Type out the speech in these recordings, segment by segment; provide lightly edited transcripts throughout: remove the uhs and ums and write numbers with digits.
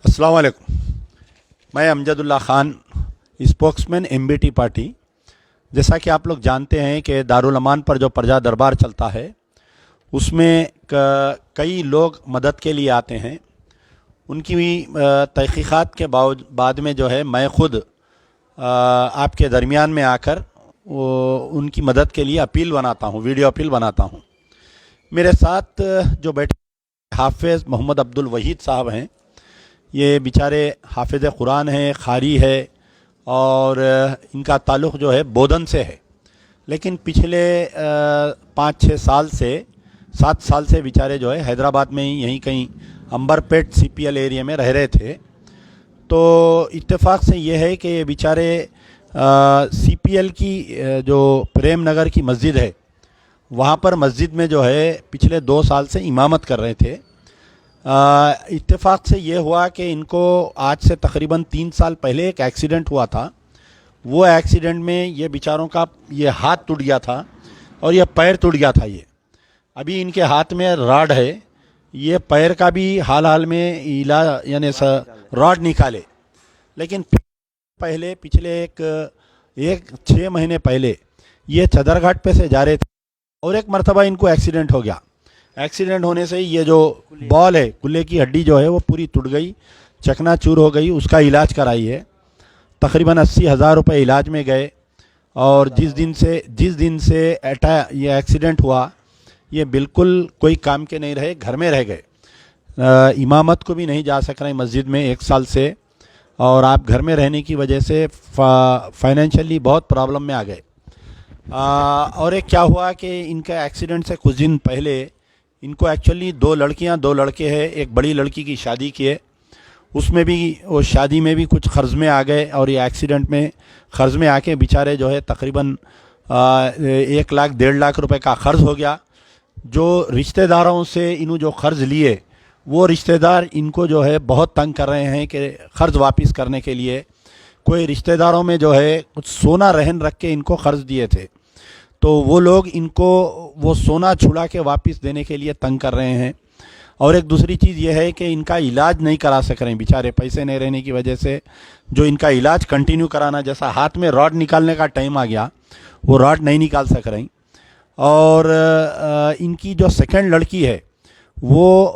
अस्सलाम वालेकुम। मैं Amjadullah Khan, spokesman MBT party. जैसा कि आप लोग जानते हैं कि दारुल अमान पर जो प्रजा दरबार चलता है उसमें कई लोग मदद के लिए आते हैं। उनकी तहक़ीक़ात के बाद में जो है मैं ख़ुद आपके दरमियान में आकर उनकी मदद के लिए अपील बनाता हूँ, वीडियो अपील बनाता हूँ। मेरे साथ जो बैठे हाफ़िज़ मोहम्मद अब्दुल वहीद साहब हैं, ये बेचारे हाफ़िज़ कुरान हैं, ख़ारी है और इनका ताल्लुक़ जो है बोधन से है, लेकिन पिछले 5-6 साल से 7 साल से बेचारे जो है हैदराबाद में ही यहीं कहीं अंबरपेट CPL एरिया में रह रहे थे। तो इत्तेफाक से ये है कि ये बेचारे CPL की जो प्रेम नगर की मस्जिद है वहाँ पर मस्जिद में जो है पिछले 2 साल से इमामत कर रहे थे। इत्तेफाक से ये हुआ कि इनको आज से तकरीबन 3 साल पहले एक एक्सीडेंट हुआ था। वो एक्सीडेंट में ये बेचारों का ये हाथ टूट गया था और ये पैर टूट गया था। ये अभी इनके हाथ में रॉड है, ये पैर का भी हाल में इलाज यानी रॉड निकाले, लेकिन पहले पिछले एक 6 महीने पहले ये चदरघाट पे से जा रहे थे और एक मरतबा इनको एक्सीडेंट हो गया। एक्सीडेंट होने से ये जो बॉल है, कुल्ले की हड्डी जो है वो पूरी टूट गई, चकनाचूर हो गई। उसका इलाज कराई है, तकरीबन 80,000 रुपये इलाज में गए। और जिस दिन से ये एक्सीडेंट हुआ ये बिल्कुल कोई काम के नहीं रहे, घर में रह गए। इमामत को भी नहीं जा सक रहे मस्जिद में 1 साल से, और आप घर में रहने की वजह से फाइनेंशियली बहुत प्रॉब्लम में आ गए। और एक क्या हुआ कि इनका एक्सीडेंट से कुछ दिन पहले इनको एक्चुअली 2 लड़कियां 2 लड़के हैं। एक बड़ी लड़की की शादी की है, उसमें भी वो शादी में भी कुछ कर्ज में आ गए और ये एक्सीडेंट में कर्ज में आके बेचारे जो है तकरीबन 1 लाख 1.5 लाख रुपए का कर्ज हो गया। जो रिश्तेदारों से इन्हों जो कर्ज लिए वो रिश्तेदार इनको जो है बहुत तंग कर रहे हैं कि कर्ज वापस करने के लिए। कोई रिश्तेदारों में जो है कुछ सोना रहन रख के इनको कर्ज दिए थे, तो वो लोग इनको वो सोना छुड़ा के वापस देने के लिए तंग कर रहे हैं। और एक दूसरी चीज़ ये है कि इनका इलाज नहीं करा सक रहे हैं बेचारे, पैसे नहीं रहने की वजह से। जो इनका इलाज कंटिन्यू कराना, जैसा हाथ में रॉड निकालने का टाइम आ गया वो रॉड नहीं निकाल सक रही। और इनकी जो सेकंड लड़की है वो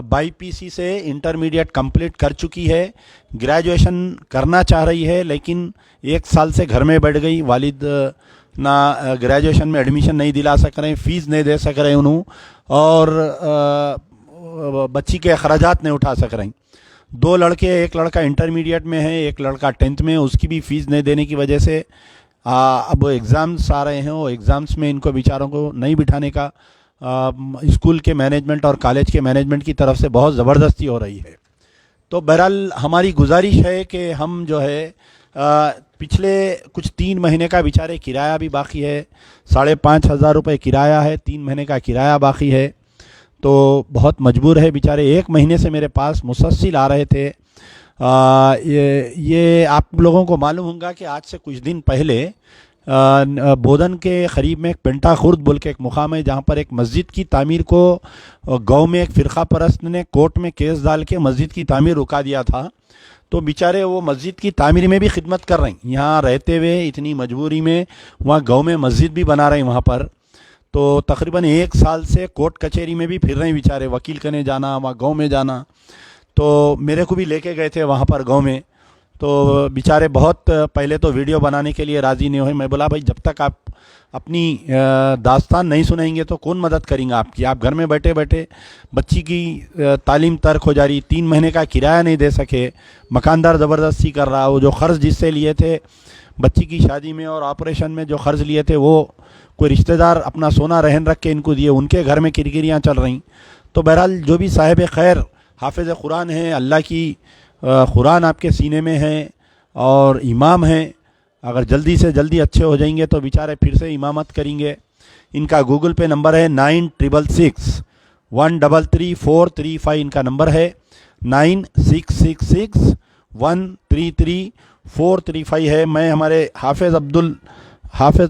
BPC से इंटरमीडिएट कंप्लीट कर चुकी है, ग्रेजुएशन करना चाह रही है, लेकिन 1 साल से घर में बैठ गई। वालिद ना ग्रेजुएशन में एडमिशन नहीं दिला सक रहे, फ़ीस नहीं दे सक रहे उन्होंने, और बच्ची के अखराजात नहीं उठा सक रही। 2 लड़के, एक लड़का इंटरमीडिएट में है, एक लड़का 10th में, उसकी भी फ़ीस नहीं देने की वजह से अब एग्ज़ाम्स आ रहे हैं। वो एग्ज़ाम्स में इनको बेचारों को नहीं बिठाने का स्कूल के मैनेजमेंट और कॉलेज के मैनेजमेंट की तरफ से बहुत ज़बरदस्ती हो रही है। तो बहरहाल हमारी गुजारिश है कि हम जो है पिछले कुछ 3 महीने का बेचारे किराया भी बाकी है, 5,500 रुपये किराया है, 3 महीने का किराया बाकी है। तो बहुत मजबूर है बेचारे। 1 महीने से मेरे पास मुसलसल आ रहे थे। ये आप लोगों को मालूम होगा कि आज से कुछ दिन पहले बोधन के करीब में एक पेंटा खुर्द बोल के एक मुकाम है, जहाँ पर एक मस्जिद की तामीर को गांव में एक फ़िरका परस्त ने कोर्ट में केस डाल के मस्जिद की तामीर रुका दिया था। तो बेचारे वो मस्जिद की तामीर में भी खिदमत कर रही, यहाँ रहते हुए इतनी मजबूरी में वहाँ गांव में मस्जिद भी बना रही वहाँ पर। तो तकरीबन 1 साल से कोर्ट कचहरी में भी फिर रहे बेचारे, वकील करने जाना, वहाँ गांव में जाना। तो मेरे को भी लेके गए थे वहाँ पर गांव में। तो बेचारे बहुत पहले तो वीडियो बनाने के लिए राज़ी नहीं हुए। मैं बोला भाई जब तक आप अपनी दास्तान नहीं सुनाएंगे तो कौन मदद करेंगे आपकी। आप घर में बैठे बैठे बच्ची की तालीम तर्क हो जा रही, 3 महीने का किराया नहीं दे सके, मकानदार ज़बरदस्ती कर रहा। वो जो कर्ज जिससे लिए थे बच्ची की शादी में और ऑपरेशन में, जो कर्ज लिए थे वो कोई रिश्तेदार अपना सोना रहन रख के इनको दिए, उनके घर में किरकिरियाँ चल रही। तो बहरहाल जो भी साहिब खैर हाफिज़ कुरान है, अल्लाह की कुरान आपके सीने में है और इमाम हैं, अगर जल्दी से जल्दी अच्छे हो जाएंगे तो बेचारे फिर से इमामत करेंगे। इनका गूगल पे नंबर है 9666133435। इनका नंबर है 9666133435 है। मैं हमारे हाफिज़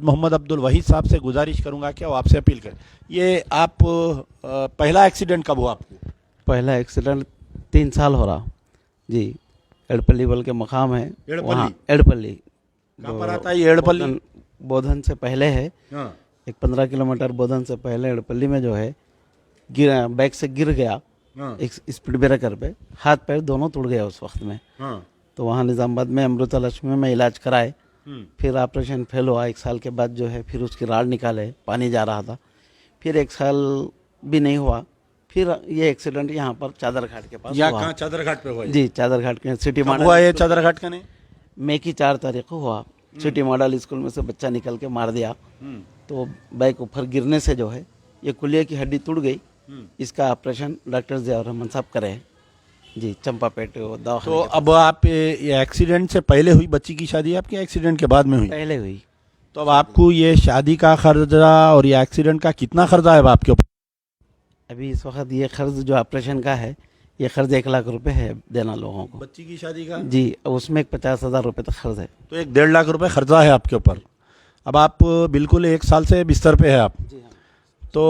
मोहम्मद अब्दुल वहीद साहब से गुजारिश करूंगा कि वो आपसे अपील करें। ये आप पहला एक्सीडेंट कब हुआ आपको? पहला एक्सीडेंट 3 साल हो रहा। जी, एड़पल्ली बोल के मकाम है, एड़पल्ली? वहाँ एड़पल्ली कहाँ पर आता है ये एड़पल्ली? बोधन से पहले है, हाँ, एक 15 किलोमीटर बोधन से पहले एड़पल्ली में जो है, बाइक से गिर गया हाँ, एक स्पीड ब्रेकर पे, हाथ पैर दोनों टूट गया उस वक्त में। हाँ, तो वहाँ निज़ामाबाद में अमृता लक्ष्मी में इलाज कराए, फिर ऑपरेशन फेल हुआ। 1 साल के बाद जो है फिर उसकी राड निकाले, पानी जा रहा था, फिर 1 साल भी नहीं हुआ, फिर ये एक्सीडेंट यहाँ पर चादर घाट के पास या हुआ। कहाँ चादर घाट पे हुआ ये? जी, चादर घाट के सिटी कब मॉडल हुआ ये चादर घाट का ने? मई की 4 तारीख को हुआ। सिटी मॉडल स्कूल में से बच्चा निकल के मार दिया, तो बाइक ऊपर गिरने से जो है ये कुलिया की हड्डी टूट गई। इसका ऑपरेशन डॉक्टर ज़ियाउर रहमान साहब करे जी, चंपापेट दवाखाने तो के अब आप ये एक्सीडेंट से पहले हुई बच्ची की शादी आपकी एक्सीडेंट के बाद में हुई? पहले हुई। तो अब आपको ये शादी का खर्चा और ये एक्सीडेंट का कितना खर्चा है अब आपके ऊपर? अभी इस वक्त ये खर्च जो ऑपरेशन का है, ये खर्च 1 लाख रुपए है देना लोगों को। बच्ची की शादी का जी, उसमें एक 50,000 रुपये तक खर्च है। तो 1.5 लाख रुपए खर्चा है आपके ऊपर। अब आप बिल्कुल 1 साल से बिस्तर पे है आप, जी हाँ। तो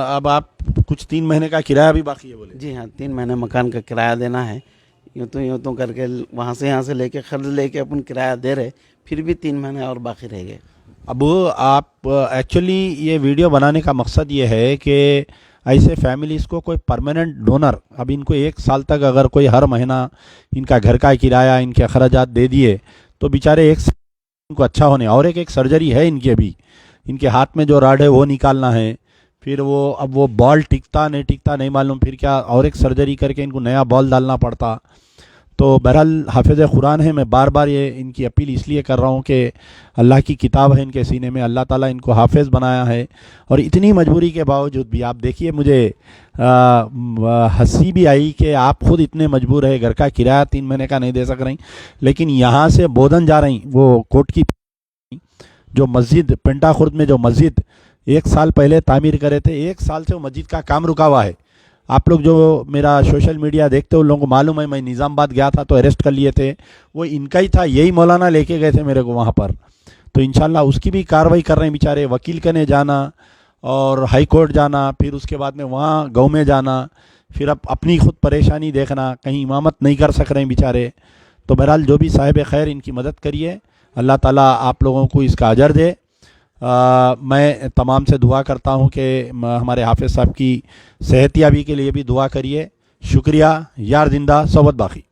अब आप कुछ 3 महीने का किराया भी बाकी है बोले? जी हाँ, 3 महीने मकान का किराया देना है। यूँ तो करके वहाँ से यहाँ से लेके खर्च लेके अपन किराया दे रहे, फिर भी 3 महीने और बाकी रह गए। अब आप एक्चुअली ये वीडियो बनाने का मकसद ये है कि ऐसे फैमिलीज़ को कोई परमानेंट डोनर, अब इनको 1 साल तक अगर कोई हर महीना इनका घर का किराया, इनके अखराजात दे दिए तो बेचारे 1 साल इनको अच्छा होने। और एक सर्जरी है इनकी अभी, इनके हाथ में जो रॉड है वो निकालना है, फिर वो अब वो बॉल टिकता नहीं मालूम, फिर क्या और एक सर्जरी करके इनको नया बॉल डालना पड़ता। तो बहरहाल हाफिज़ कुरान है, मैं बार बार ये इनकी अपील इसलिए कर रहा हूँ कि अल्लाह की किताब है इनके सीने में, अल्लाह ताला इनको हाफिज़ बनाया है। और इतनी मजबूरी के बावजूद भी आप देखिए, मुझे हंसी भी आई कि आप खुद इतने मजबूर है, घर का किराया 3 महीने का नहीं दे सक रही, लेकिन यहाँ से बोधन जा रही, वो कोट की जो मस्जिद पेंटा खुर्द में जो मस्जिद 1 साल पहले तामीर करे थे, 1 साल से वो मस्जिद का काम रुका हुआ है। आप लोग जो मेरा सोशल मीडिया देखते हो उन लोगों को मालूम है, मैं निज़ामाबाद गया था तो अरेस्ट कर लिए थे, वो इनका ही था, यही मौलाना लेके गए थे मेरे को वहाँ पर। तो इंशाल्लाह उसकी भी कार्रवाई कर रहे हैं बेचारे, वकील कने जाना और हाई कोर्ट जाना, फिर उसके बाद में वहाँ गाँव में जाना, फिर अब अपनी खुद परेशानी देखना, कहीं इमामत नहीं कर सक रहे हैं बेचारे। तो बहरहाल जो भी साहिब खैर इनकी मदद करिए, अल्लाह ताला आप लोगों को इसका अजर दे। मैं तमाम से दुआ करता हूँ कि हमारे हाफिज़ साहब की सेहतियाबी के लिए भी दुआ करिए। शुक्रिया। यार जिंदा सोबत बाकी।